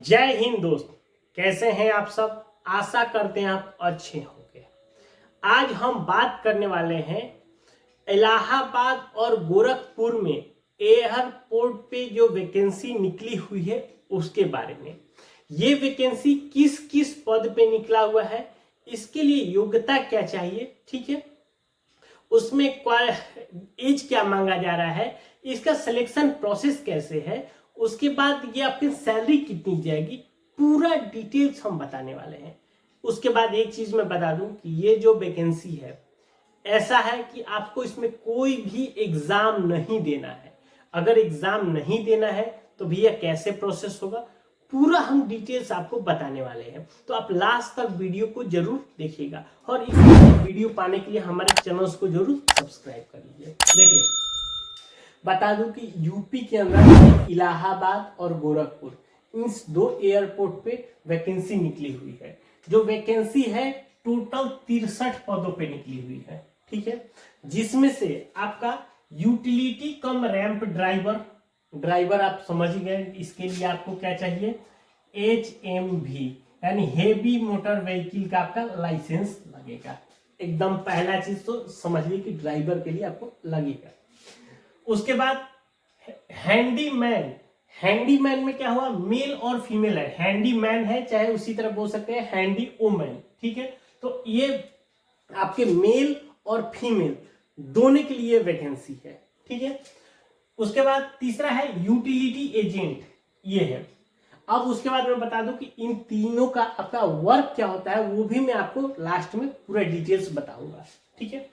जय हिंद दोस्त, कैसे हैं आप सब। आशा करते हैं आप अच्छे होंगे। आज हम बात करने वाले हैं इलाहाबाद और गोरखपुर में एयरपोर्ट पे जो वैकेंसी निकली हुई है उसके बारे में। ये वैकेंसी किस किस पद पे निकला हुआ है, इसके लिए योग्यता क्या चाहिए, ठीक है, उसमें एज क्या मांगा जा रहा है, इसका सिलेक्शन प्रोसेस कैसे है, उसके बाद ये आपकी सैलरी कितनी जाएगी, पूरा डिटेल्स हम बताने वाले हैं। उसके बाद एक चीज मैं बता दूं कि ये जो वैकेंसी है ऐसा है कि आपको इसमें कोई भी एग्जाम नहीं देना है। अगर एग्जाम नहीं देना है तो भैया कैसे प्रोसेस होगा, पूरा हम डिटेल्स आपको बताने वाले हैं। तो आप लास्ट तक वीडियो को जरूर देखिएगा और इस वीडियो पाने के लिए हमारे चैनल्स को जरूर सब्सक्राइब कर लीजिए। देखिए, बता दूं कि यूपी के अंदर इलाहाबाद और गोरखपुर इन दो एयरपोर्ट पे वैकेंसी निकली हुई है। जो वैकेंसी है टोटल 63 पदों पे निकली हुई है, ठीक है, जिसमें से आपका यूटिलिटी कम रैंप ड्राइवर आप समझ गए। इसके लिए आपको क्या चाहिए, HMV यानी हेवी मोटर व्हीकल का आपका लाइसेंस लगेगा। एकदम पहला चीज तो समझिए कि ड्राइवर के लिए आपको लगेगा। उसके बाद हैंडीमैन में क्या हुआ, मेल और फीमेल है। हैंडीमैन है, चाहे उसी तरह बोल सकते हैं हैंडी वुमन, ठीक है। तो ये आपके मेल और फीमेल दोनों के लिए वैकेंसी है, ठीक है। उसके बाद तीसरा है यूटिलिटी एजेंट, ये है। अब उसके बाद मैं बता दूं कि इन तीनों का आपका वर्क क्या होता है वो भी मैं आपको लास्ट में पूरा डिटेल्स बताऊंगा, ठीक है।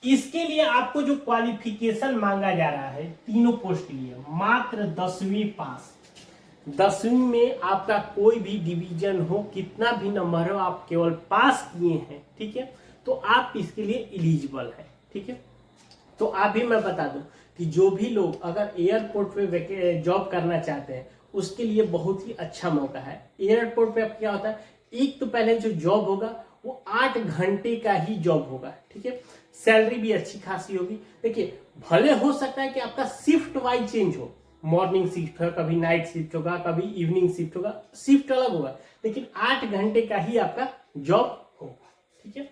इसके लिए आपको जो क्वालिफिकेशन मांगा जा रहा है तीनों पोस्ट के लिए, मात्र 10वीं पास। 10वीं में आपका कोई भी डिवीजन हो, कितना भी नंबर हो, आप केवल पास किए हैं, ठीक है, तो आप इसके लिए एलिजिबल है, ठीक है। तो आप भी मैं बता दूं कि जो भी लोग अगर एयरपोर्ट पे जॉब करना चाहते हैं उसके लिए बहुत ही अच्छा मौका है। एयरपोर्ट पे अब क्या होता है, एक तो पहले जो जॉब होगा वो 8 घंटे का ही जॉब होगा, ठीक है। सैलरी भी अच्छी खासी होगी। देखिए, भले हो सकता है कि आपका शिफ्ट वाइज चेंज हो, मॉर्निंग शिफ्ट है, कभी नाइट शिफ्ट होगा, कभी इवनिंग शिफ्ट होगा, शिफ्ट अलग होगा, लेकिन 8 घंटे का ही आपका जॉब होगा, ठीक है।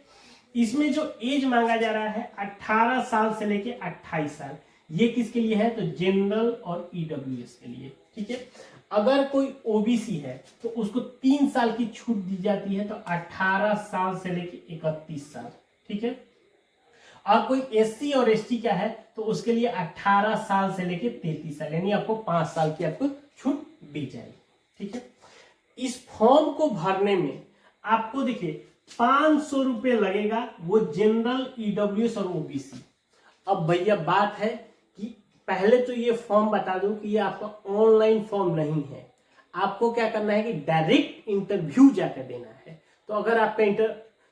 इसमें जो एज मांगा जा रहा है 18 साल से लेके 28 साल, ये किसके लिए है, तो जनरल और ईडब्ल्यूएस के लिए, ठीक है। अगर कोई ओबीसी है तो उसको 3 साल की छूट दी जाती है, तो 18 साल से लेके 31 साल, ठीक है। और कोई एससी और एसटी का है तो उसके लिए 18 साल से लेके 33 साल, यानी आपको 5 साल की आपको छूट दी जाएगी, ठीक है। इस फॉर्म को भरने में आपको देखिए 500 रुपये लगेगा, वो जनरल, ईडब्ल्यूएस और ओबीसी। अब भैया बात है कि पहले तो ये फॉर्म बता दूं कि ये आपका ऑनलाइन फॉर्म नहीं है। आपको क्या करना है कि डायरेक्ट इंटरव्यू जाकर देना है। तो अगर आपका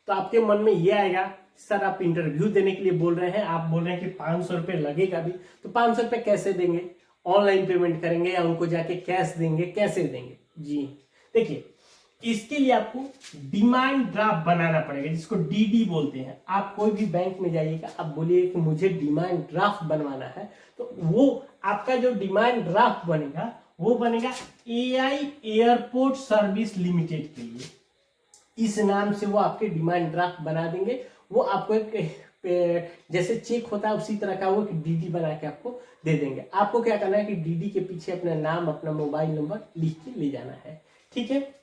तो आपके मन में ये आएगा, सर आप इंटरव्यू देने के लिए बोल रहे हैं, आप बोल रहे हैं कि 500 रुपये लगेगा भी, तो 500 रुपये कैसे देंगे, ऑनलाइन पेमेंट करेंगे या उनको जाके कैश देंगे, कैसे देंगे जी। देखिए, इसके लिए आपको डिमांड ड्राफ्ट बनाना पड़ेगा, जिसको डीडी बोलते हैं। आप कोई भी बैंक में जाइएगा, आप बोलिए कि मुझे डिमांड ड्राफ्ट बनवाना है, तो वो आपका जो डिमांड ड्राफ्ट बनेगा वो बनेगा एआई एयरपोर्ट सर्विस लिमिटेड के लिए। इस नाम से वो आपके डिमांड ड्राफ्ट बना देंगे। वो आपको एक जैसे चेक होता है उसी तरह का वो डीडी बना के आपको दे देंगे। आपको क्या करना है कि डीडी के पीछे अपना नाम, अपना मोबाइल नंबर लिख के ले जाना है, ठीक है।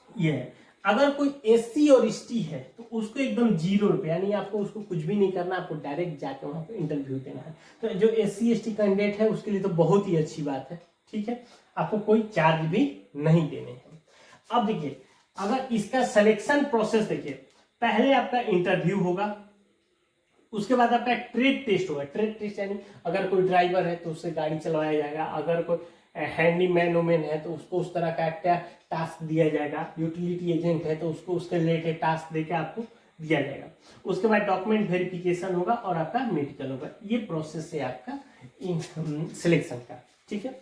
ये है। अगर कोई एससी और एसटी है तो उसको एकदम 0 रुपये, यानी आपको उसको कुछ भी नहीं करना, आपको डायरेक्ट जाके वहां पे इंटरव्यू देना है। तो जो एससी एसटी कैंडिडेट है उसके लिए तो बहुत ही अच्छी बात है, ठीक है, आपको कोई चार्ज भी नहीं देने हैं। अब देखिए, अगर इसका सिलेक्शन प्रोसेस देखिए, पहले आपका इंटरव्यू होगा, उसके बाद आपका ट्रेड टेस्ट होगा। ट्रेड टेस्ट यानी अगर कोई ड्राइवर है तो उससे गाड़ी चलवाया जाएगा, अगर कोई हैंडीमैन वोमेन है तो उसको उस तरह का टास्क दिया जाएगा, यूटिलिटी एजेंट है तो उसको उसके रिलेटेड टास्क देके आपको दिया जाएगा। उसके बाद डॉक्यूमेंट वेरिफिकेशन होगा और आपका मेडिकल होगा। ये प्रोसेस है आपका सिलेक्शन का, ठीक है।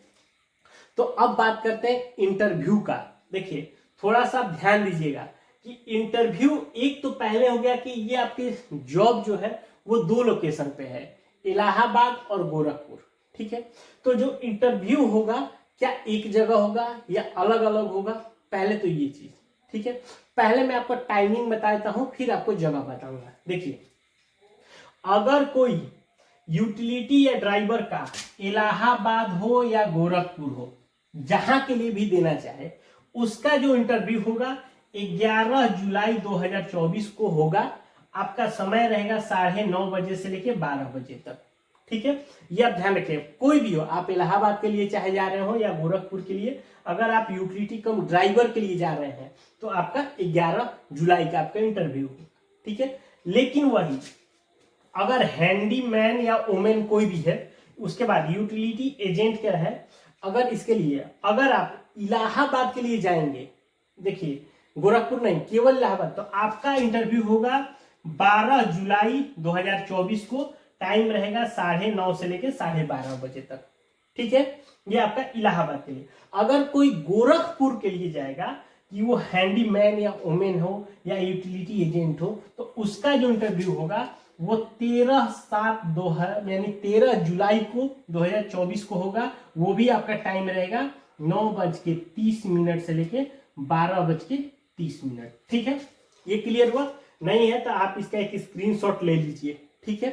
तो अब बात करते हैं इंटरव्यू का। देखिए, थोड़ा सा ध्यान दीजिएगा कि इंटरव्यू एक तो पहले हो गया कि ये आपकी जॉब जो है वो 2 लोकेशन पे है, इलाहाबाद और गोरखपुर, ठीक है। तो जो इंटरव्यू होगा क्या एक जगह होगा या अलग अलग होगा, पहले तो ये चीज, ठीक है। पहले मैं आपको टाइमिंग बता देता हूं, फिर आपको जगह बताऊंगा। देखिए, अगर कोई यूटिलिटी या ड्राइवर का इलाहाबाद हो या गोरखपुर हो, जहां के लिए भी देना चाहे, उसका जो इंटरव्यू होगा 11 जुलाई 2024 को होगा। आपका समय रहेगा 9:30 बजे से लेके 12 बजे तक, ठीक है। ये आप ध्यान रखिए, कोई भी हो, आप इलाहाबाद के लिए चाहे जा रहे हो या गोरखपुर के लिए, अगर आप यूटिलिटी कम ड्राइवर के लिए जा रहे हैं तो आपका 11 जुलाई का आपका इंटरव्यू होगा, ठीक है। लेकिन वही अगर हैंडीमैन या वोमेन कोई भी है, उसके बाद यूटिलिटी एजेंट क्या है, अगर इसके लिए अगर आप इलाहाबाद के लिए जाएंगे, देखिए गोरखपुर नहीं, केवल इलाहाबाद, तो आपका इंटरव्यू होगा 12 जुलाई 2024 को। टाइम रहेगा 9:30 से लेकर 12:30 बजे तक, ठीक है। ये आपका इलाहाबाद के लिए। अगर कोई गोरखपुर के लिए जाएगा, कि वो हैंडीमैन या वोमेन हो या यूटिलिटी एजेंट हो, तो उसका जो इंटरव्यू होगा वो 13/7 यानी 13 जुलाई को 2024 को होगा। वो भी आपका टाइम रहेगा 9:30 से लेके 12:30, ठीक है। ये क्लियर हुआ? नहीं है तो आप इसका एक स्क्रीनशॉट ले लीजिए, ठीक है।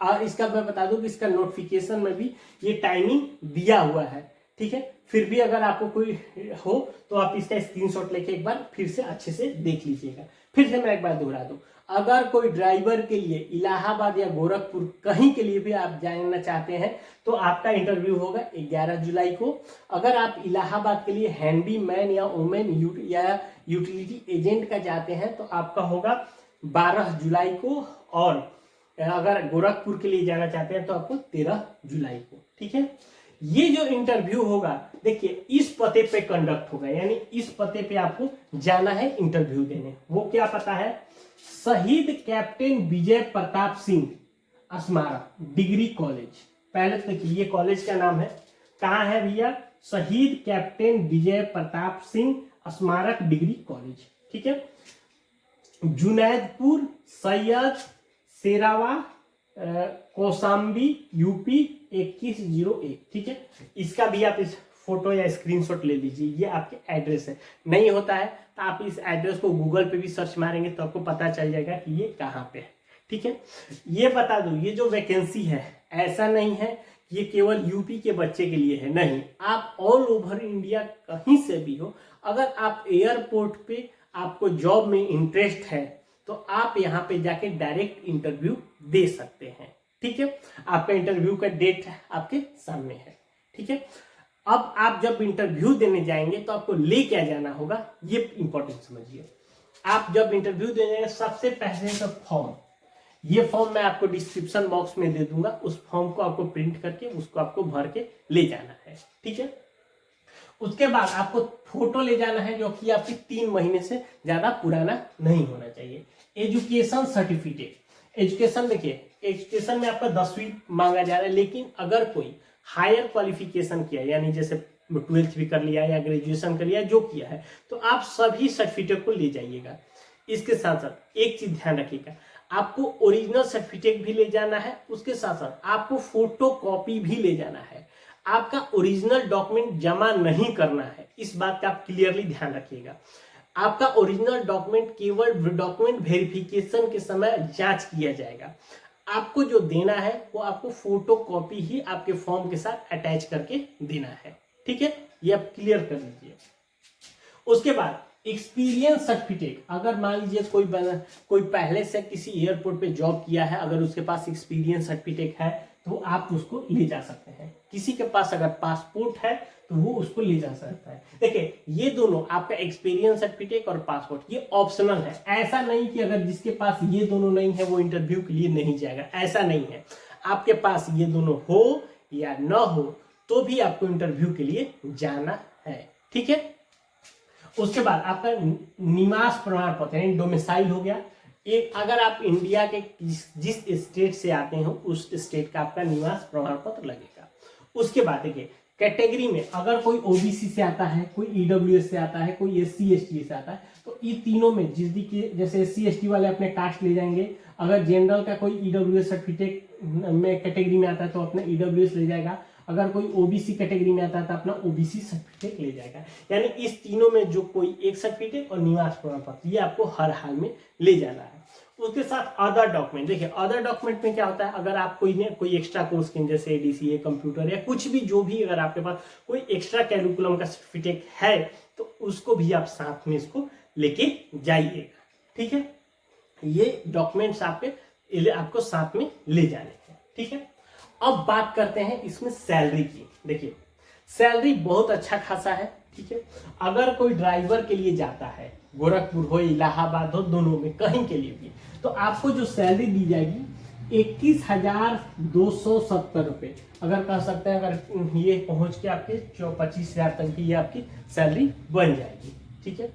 और इसका मैं बता दूं कि इसका नोटिफिकेशन में भी ये टाइमिंग दिया हुआ है, ठीक है। फिर भी अगर आपको कोई हो तो आप इसका स्क्रीनशॉट लेके एक बार फिर से अच्छे से देख लीजिएगा। फिर से मैं एक बार दोहरा दूं, अगर कोई ड्राइवर के लिए इलाहाबाद या गोरखपुर कहीं के लिए भी आप जानना चाहते हैं तो आपका इंटरव्यू होगा 11 जुलाई को। अगर आप इलाहाबाद के लिए हैंडीमैन या वोमेन या यूटिलिटी एजेंट का जाते हैं तो आपका होगा 12 जुलाई को। और अगर गोरखपुर के लिए जाना चाहते हैं तो आपको 13 जुलाई को, ठीक है। ये जो इंटरव्यू होगा, देखिए इस पते पे कंडक्ट होगा, यानी इस पते पे आपको जाना है इंटरव्यू देने। वो क्या पता है? शहीद कैप्टन विजय प्रताप सिंह स्मारक डिग्री कॉलेज। पहले तो देखिए ये कॉलेज का नाम है, कहाँ है भैया? शहीद कैप्टन विजय प्रताप सिंह स्मारक डिग्री कॉलेज, ठीक है। जुनैदपुर सैयद शेरावा कौसाम्बी यूपी 2101, ठीक है। इसका भी आप इस फोटो या स्क्रीनशॉट ले लीजिए। ये आपके एड्रेस है। नहीं होता है तो आप इस एड्रेस को गूगल पे भी सर्च मारेंगे तो आपको पता चल जाएगा कि ये कहाँ पे है, ठीक है। ये बता दूं, ये जो वैकेंसी है ऐसा नहीं है कि ये केवल यूपी के बच्चे के लिए है, नहीं। आप ऑल ओवर इंडिया कहीं से भी हो, अगर आप एयरपोर्ट पे आपको जॉब में इंटरेस्ट है तो आप यहाँ पे जाके डायरेक्ट इंटरव्यू दे सकते हैं, ठीक है। आपका इंटरव्यू का डेट आपके सामने है, ठीक है। अब आप जब इंटरव्यू देने जाएंगे तो आपको ले क्या जाना होगा, ये इंपॉर्टेंट समझिए। आप जब इंटरव्यू देने जाएंगे, सबसे पहले तो फॉर्म, ये फॉर्म मैं आपको डिस्क्रिप्शन बॉक्स में दे दूंगा। उस फॉर्म को आपको प्रिंट करके उसको आपको भर के ले जाना है, ठीक है। उसके बाद आपको फोटो ले जाना है जो कि आपकी 3 महीने से ज्यादा पुराना नहीं होना चाहिए। एजुकेशन सर्टिफिकेट, एजुकेशन देखिए, एजुकेशन में आपका 10वीं मांगा जा रहा है, लेकिन अगर कोई हायर क्वालिफिकेशन किया, यानी जैसे 12th भी कर लिया या ग्रेजुएशन कर लिया, जो किया है, तो आप सभी सर्टिफिकेट को ले जाइएगा। इसके साथ साथ एक चीज ध्यान रखिएगा, आपको ओरिजिनल सर्टिफिकेट भी ले जाना है, उसके साथ साथ आपको फोटो कॉपी भी ले जाना है। आपका ओरिजिनल डॉक्यूमेंट जमा नहीं करना है, इस बात का आप क्लियरली ध्यान रखिएगा। आपका ओरिजिनल डॉक्यूमेंट केवल डॉक्यूमेंट वेरिफिकेशन के समय जांच किया जाएगा। आपको जो देना है वो आपको फोटो कॉपी ही आपके फॉर्म के साथ अटैच करके देना है, ठीक है। ये आप क्लियर कर लीजिए। उसके बाद एक्सपीरियंस सर्टिफिकेट, अगर मान लीजिए कोई पहले से किसी एयरपोर्ट पे जॉब किया है, अगर उसके पास एक्सपीरियंस सर्टिफिकेट है तो आप उसको ले जा सकते हैं। किसी के पास अगर पासपोर्ट है तो वो उसको ले जा सकता है। देखिए ये दोनों, आपका एक्सपीरियंस सर्टिफिकेट और पासपोर्ट, ये ऑप्शनल है। ऐसा नहीं कि अगर जिसके पास ये दोनों नहीं है वो इंटरव्यू के लिए नहीं जाएगा, ऐसा नहीं है। आपके पास ये दोनों हो या न हो तो भी आपको इंटरव्यू के लिए जाना है, ठीक है। उसके बाद आपका निवास प्रमाण पत्र यानी डोमिसाइल हो गया। एक अगर आप इंडिया के जिस स्टेट से आते हो उस स्टेट का आपका निवास प्रमाण पत्र लगेगा। उसके बाद देखिए कैटेगरी में अगर कोई ओबीसी से आता है, कोई ईडब्ल्यूएस से आता है, कोई एससी एसटी से आता है, तो ये तीनों में जैसे एससी एसटी वाले अपने कास्ट ले जाएंगे। अगर जनरल का कोई ईडब्ल्यूएस सर्टिफिकेट में कैटेगरी में आता है तो अपना ईडब्ल्यूएस ले जाएगा। अगर कोई ओबीसी कैटेगरी में आता है तो अपना ओबीसी सर्टिफिकेट ले जाएगा। यानी इस तीनों में जो कोई एक सर्टिफिकेट और निवास प्रमाण पत्र ये आपको हर हाल में ले जाना है। उसके साथ अदर डॉक्यूमेंट, देखिए अदर डॉक्यूमेंट में क्या होता है, अगर आप कोई एक्स्ट्रा कोर्स के जैसे डीसीए, कंप्यूटर या कुछ भी जो भी अगर आपके पास कोई एक्स्ट्रा कैरिकुलम का सर्टिफिकेट है तो उसको भी आप साथ में इसको लेके जाइएगा। ठीक है, ये डॉक्यूमेंट्स आपको साथ में ले जाने हैं। ठीक है, अब बात करते हैं इसमें सैलरी की। देखिए सैलरी बहुत अच्छा खासा है। ठीक है, अगर कोई ड्राइवर के लिए जाता है, गोरखपुर हो, इलाहाबाद हो, दोनों में कहीं के लिए भी, तो आपको जो सैलरी दी जाएगी 21,270 रुपये, अगर कह सकते हैं अगर ये पहुंच के आपके 25,000 तक की ये आपकी सैलरी बन जाएगी। ठीक है,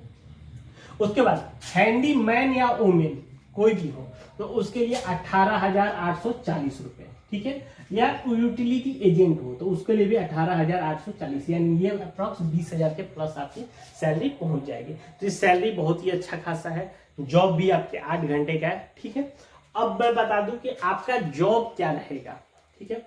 उसके बाद हैंडीमैन या वोमेन कोई भी हो तो उसके लिए 18,840 रुपये। ठीक है, या यूटिलिटी एजेंट हो तो उसके लिए भी 18,840, यानी ये अप्रॉक्स 20,000 के प्लस आपकी सैलरी पहुंच जाएगी। तो ये सैलरी बहुत ही अच्छा खासा है। जॉब भी आपके 8 घंटे का है। ठीक है, अब मैं बता दूं कि आपका जॉब क्या रहेगा। ठीक है,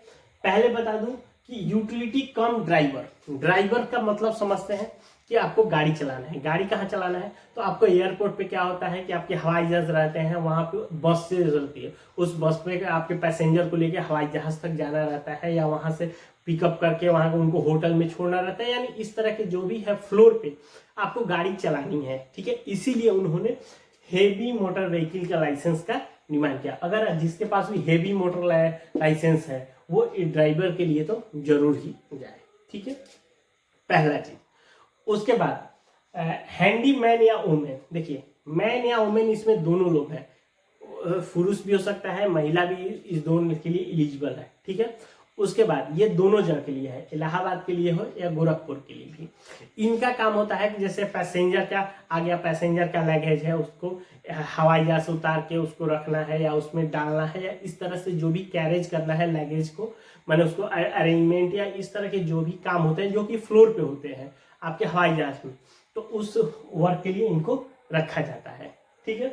पहले बता दूं कि यूटिलिटी कम ड्राइवर, ड्राइवर का मतलब समझते हैं कि आपको गाड़ी चलाना है। गाड़ी कहाँ चलाना है, तो आपको एयरपोर्ट पे क्या होता है कि आपके हवाई जहाज रहते हैं, वहां पे बस से रहती है, उस बस पे आपके पैसेंजर को लेके हवाई जहाज तक जाना रहता है, या वहां से पिकअप करके वहां उनको होटल में छोड़ना रहता है। यानी इस तरह के जो भी है फ्लोर पे आपको गाड़ी चलानी है। ठीक है, इसीलिए उन्होंने हेवी मोटर व्हीकल का लाइसेंस का डिमांड किया। अगर जिसके पास भी हेवी मोटर लाइसेंस है वो ड्राइवर के लिए तो जरूर ही जाए। ठीक है, पहला चीज। उसके बाद हैंडीमैन या वोमेन, देखिए मैन या वोमेन इसमें दोनों लोग हैं, पुरुष भी हो सकता है, महिला भी इस दोनों के लिए एलिजिबल है। ठीक है, उसके बाद ये दोनों जगह के लिए है, इलाहाबाद के लिए हो या गोरखपुर के लिए भी। इनका काम होता है कि जैसे पैसेंजर का आ गया, पैसेंजर का लगेज है उसको हवाई जहाज से उतार के उसको रखना है या उसमें डालना है, या इस तरह से जो भी कैरेज करना है लगेज को, मैंने उसको अरेंजमेंट या इस तरह के जो भी काम होते हैं जो कि फ्लोर पे होते हैं आपके हवाई जहाज में, तो उस वर्क के लिए इनको रखा जाता है। ठीक है,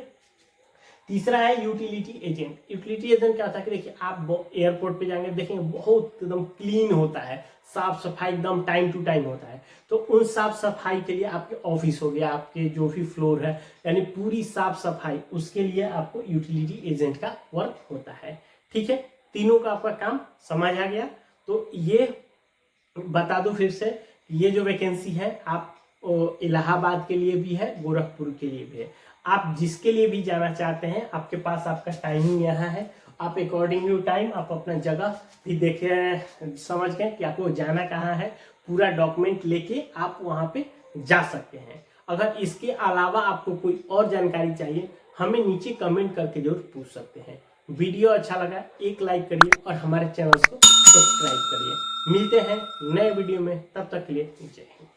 तीसरा है यूटिलिटी एजेंट। यूटिलिटी एजेंट क्या होता है कि देखिए आप एयरपोर्ट पे जाएंगे देखेंगे बहुत एकदम क्लीन होता है, साफ सफाई एकदम टाइम टू टाइम होता है। तो उन साफ सफाई के लिए आपके ऑफिस हो गया, आपके जो भी फ्लोर है, यानी पूरी साफ सफाई, उसके लिए आपको यूटिलिटी एजेंट का वर्क होता है। ठीक है, तीनों का आपका काम समझ आ गया। तो ये बता दो फिर से, ये जो वैकेंसी है आप इलाहाबाद के लिए भी है, गोरखपुर के लिए भी है। आप जिसके लिए भी जाना चाहते हैं, आपके पास आपका टाइमिंग यहाँ है, आप अकॉर्डिंग टू टाइम आप अपना जगह भी देखे समझ गए कि आपको जाना कहाँ है, पूरा डॉक्यूमेंट लेके आप वहाँ पे जा सकते हैं। अगर इसके अलावा आपको कोई और जानकारी चाहिए हमें नीचे कमेंट करके जरूर पूछ सकते हैं। वीडियो अच्छा लगा एक लाइक करिए और हमारे चैनल को सब्सक्राइब करिए। मिलते हैं नए वीडियो में, तब तक के लिए जय हिंद।